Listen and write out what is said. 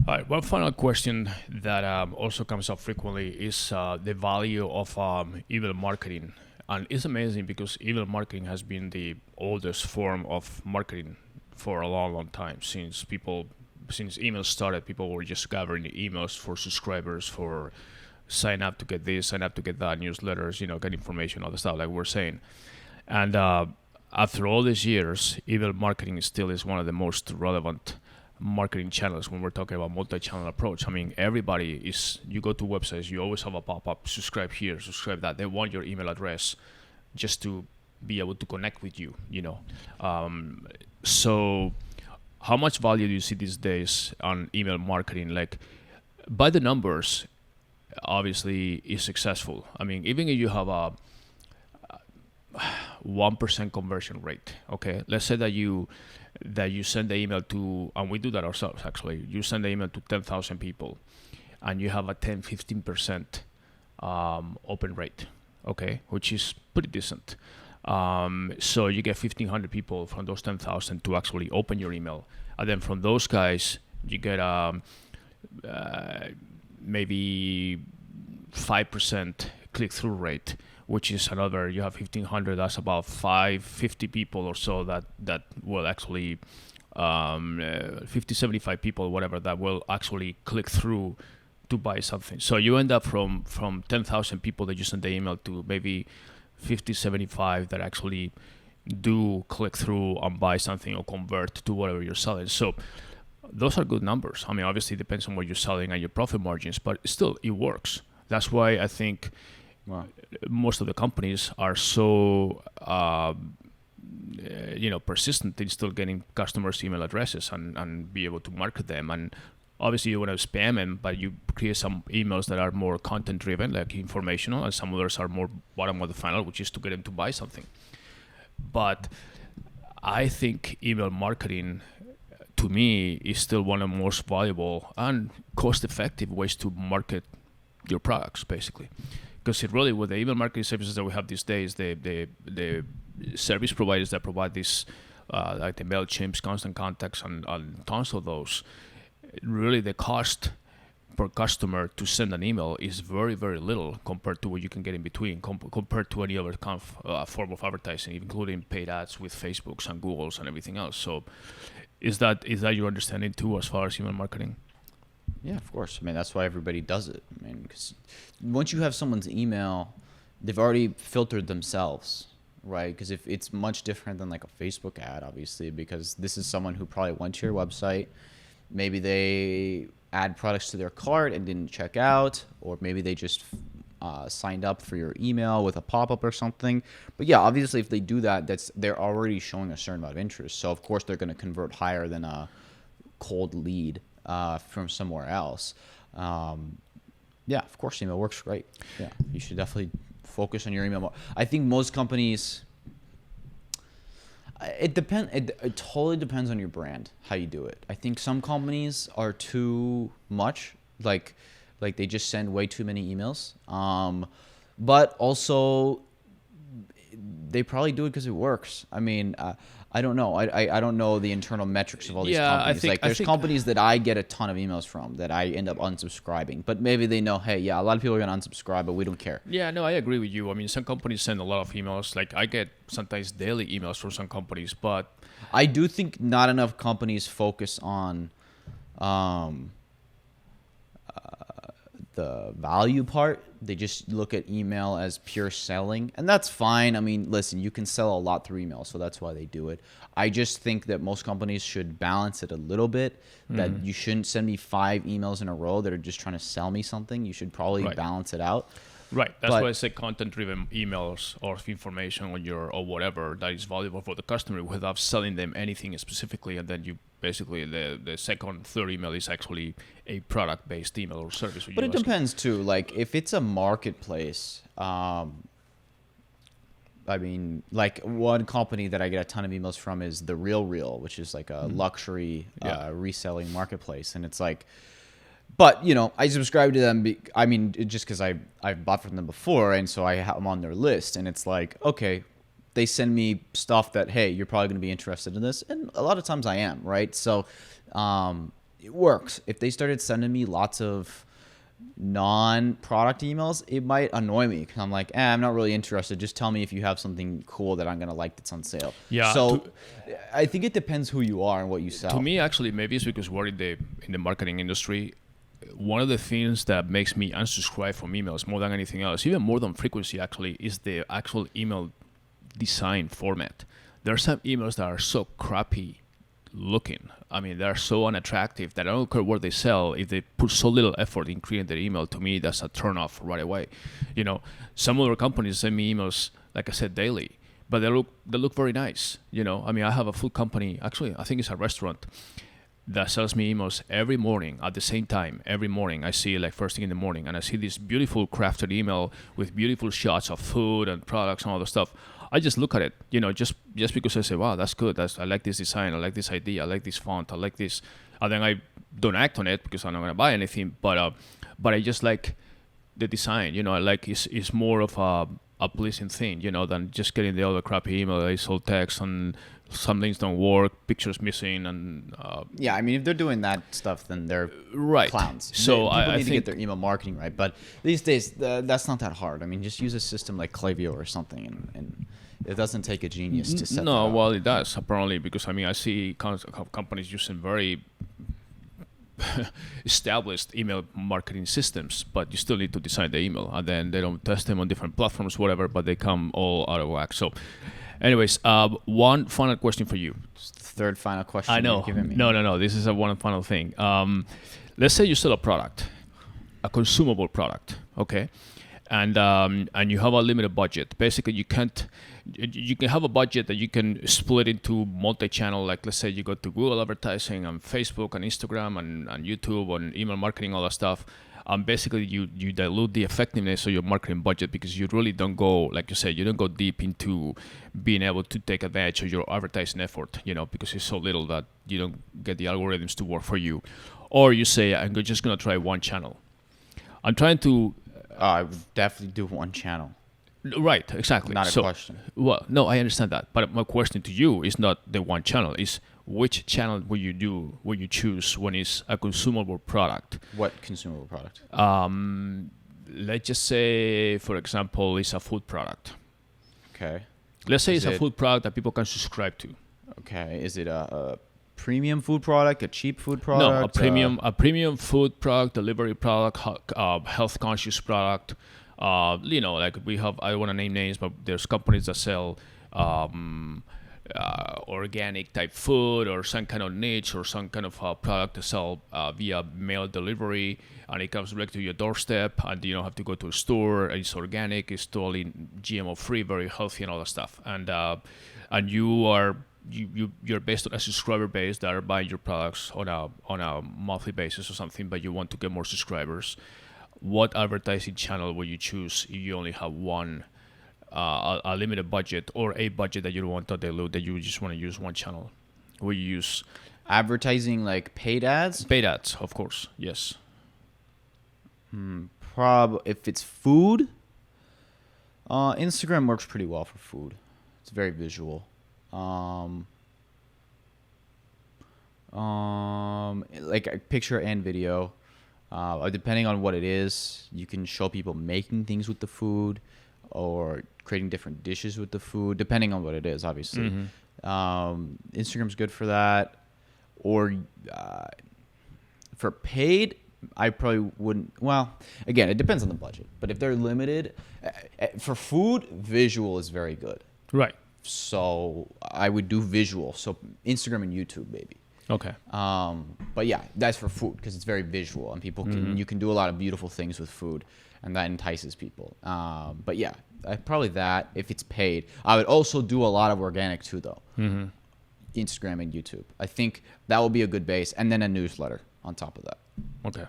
All right, one final question that also comes up frequently is the value of email marketing. And it's amazing because email marketing has been the oldest form of marketing for a long, long time. Since email started, people were just gathering emails for subscribers, for sign up to get this, sign up to get that, newsletters, get information, all the stuff like we're saying. And after all these years, email marketing still is one of the most relevant marketing channels when we're talking about multi-channel approach. I mean, everybody is, you go to websites, you always have a pop-up, subscribe here, subscribe that. They want your email address just to be able to connect with you. So how much value do you see these days on email marketing? Like, by the numbers, obviously is successful. I mean, even if you have a 1% conversion rate, okay, let's say that you send the email to, and we do that ourselves actually, you send the email to 10,000 people and you have a 10-15% open rate, okay, which is pretty decent. So you get 1,500 people from those 10,000 to actually open your email, and then from those guys you get maybe 5% click-through rate, which is another, you have 1,500, that's about 550 people or so that will actually 50, 75 people, whatever, that will actually click through to buy something. So you end up from 10,000 people that you send the email to maybe 50, 75 that actually do click through and buy something or convert to whatever you're selling. So those are good numbers. I mean, obviously it depends on what you're selling and your profit margins, but still it works. That's why I think most of the companies are so persistent in still getting customers' email addresses and be able to market them. And obviously you want to spam them, but you create some emails that are more content driven, like informational, and some others are more bottom of the funnel, which is to get them to buy something. But I think email marketing, to me, is still one of the most valuable and cost-effective ways to market your products, basically. Because it really, with the email marketing services that we have these days, the service providers that provide this, like the MailChimps, Constant Contacts, and tons of those, really the cost per customer to send an email is very, very little compared to what you can get in between, compared to any other kind of form of advertising, including paid ads with Facebooks and Googles and everything else. So is that your understanding too as far as email marketing? Yeah, of course. I mean, that's why everybody does it. I mean, because once you have someone's email, they've already filtered themselves, right? Because if it's much different than like a Facebook ad, obviously, because this is someone who probably went to your website. Maybe they add products to their cart and didn't check out, or maybe they just signed up for your email with a pop-up or something. But yeah, obviously, if they do that, they're already showing a certain amount of interest. So of course, they're going to convert higher than a cold lead from somewhere else. Yeah, of course, email works great. Yeah, you should definitely focus on your email more. I think most companies, it totally depends on your brand, how you do it. I think some companies are too much, like they just send way too many emails. But also they probably do it because it works. I mean, I don't know. I don't know the internal metrics of all these companies. There's companies that I get a ton of emails from that I end up unsubscribing. But maybe they know, hey, yeah, a lot of people are going to unsubscribe, but we don't care. Yeah, no, I agree with you. I mean, some companies send a lot of emails. Like, I get sometimes daily emails from some companies, but I do think not enough companies focus on the value part. They just look at email as pure selling, and that's fine. I mean, listen, you can sell a lot through email, so that's why they do it. I just think that most companies should balance it a little bit, that you shouldn't send me 5 emails in a row that are just trying to sell me something. You should probably balance it out. Right. That's why I say content-driven emails or information on or whatever that is valuable for the customer without selling them anything specifically, and then you basically the second, third email is actually a product-based email or service. But it depends too. Like if it's a marketplace, I mean, like one company that I get a ton of emails from is The Real, which is like a luxury reselling marketplace, and it's like. But, you know, I subscribe to them, just because I've bought from them before, and so I'm on their list, and it's like, okay, they send me stuff that, hey, you're probably going to be interested in this, and a lot of times I am, right? So, it works. If they started sending me lots of non-product emails, it might annoy me because I'm like, I'm not really interested. Just tell me if you have something cool that I'm gonna like that's on sale. Yeah. So I think it depends who you are and what you sell. To me, actually, maybe it's because we're in the marketing industry. One of the things that makes me unsubscribe from emails more than anything else, even more than frequency, actually, is the actual email design format. There are some emails that are so crappy looking. I mean, they're so unattractive that I don't care what they sell. If they put so little effort in creating their email, to me, that's a turn off right away. You know, some other companies send me emails, like I said, daily, but they look very nice. You know, I mean, I have a food company. Actually, I think it's a restaurant that sells me emails every morning at the same time. Every morning I see, like, first thing in the morning, and I see this beautiful crafted email with beautiful shots of food and products and all the stuff. I just look at it, you know, just because I say, wow, that's good. I like this design. I like this idea. I like this font. I like this. And then I don't act on it because I'm not gonna buy anything. But I just like the design. You know, I like it's more of a pleasing thing, you know, than just getting the other crappy email. It's all text and some things don't work, pictures missing, and yeah, I mean, if they're doing that stuff, then they're right. clowns. So people I need to think get their email marketing right. But these days, that's not that hard. I mean, just use a system like Klaviyo or something, and it doesn't take a genius to set that up. Well, it does apparently, because I mean, I see companies using very established email marketing systems, but you still need to design the email, and then they don't test them on different platforms, whatever, but they come all out of whack. So anyways, one final question for you. Third final question. I know. You're giving me. No. This is a one final thing. Let's say you sell a product, a consumable product, okay, and you have a limited budget. Basically, you can have a budget that you can split into multi-channel. Like, let's say you go to Google advertising and Facebook and Instagram and YouTube and email marketing, all that stuff. Basically, you dilute the effectiveness of your marketing budget because you really don't go, like you said, you don't go deep into being able to take advantage of your advertising effort, you know, because it's so little that you don't get the algorithms to work for you. Or you say, I'm just going to try one channel. I'm trying to... I would definitely do one channel. Right, exactly. Not a question. Well, no, I understand that. But my question to you is not the one channel. Is which channel will you choose when it's a consumable product? What consumable product? Let's just say, for example, it's a food product. Okay. Let's say it's a food product that people can subscribe to. Okay. Is it a premium food product, a cheap food product? No, a premium food product, delivery product, health conscious product. You know, like we have, I don't want to name names, but there's companies that sell organic type food or some kind of niche or some kind of product to sell via mail delivery, and it comes directly to your doorstep, and you don't have to go to a store. It's organic, it's totally GMO free, very healthy, and all that stuff. And you're based on a subscriber base that are buying your products on a monthly basis or something, but you want to get more subscribers. What advertising channel will you choose if you only have one, a limited budget, or a budget that you don't want to dilute, that you just want to use one channel? Will you use advertising, like paid ads? Paid ads, of course, yes. If it's food, Instagram works pretty well for food. It's very visual. Like a picture and video. Depending on what it is, you can show people making things with the food or creating different dishes with the food, depending on what it is, obviously. Instagram's good for that. Or for paid, I probably wouldn't. Well, again, it depends on the budget. But if they're limited, for food, visual is very good. Right. So I would do visual. So Instagram and YouTube, maybe. Okay. But yeah, that's for food because it's very visual and people can you can do a lot of beautiful things with food, and that entices people. But yeah, probably that if it's paid. I would also do a lot of organic too, though. Instagram and YouTube. I think that will be a good base, and then a newsletter on top of that. Okay.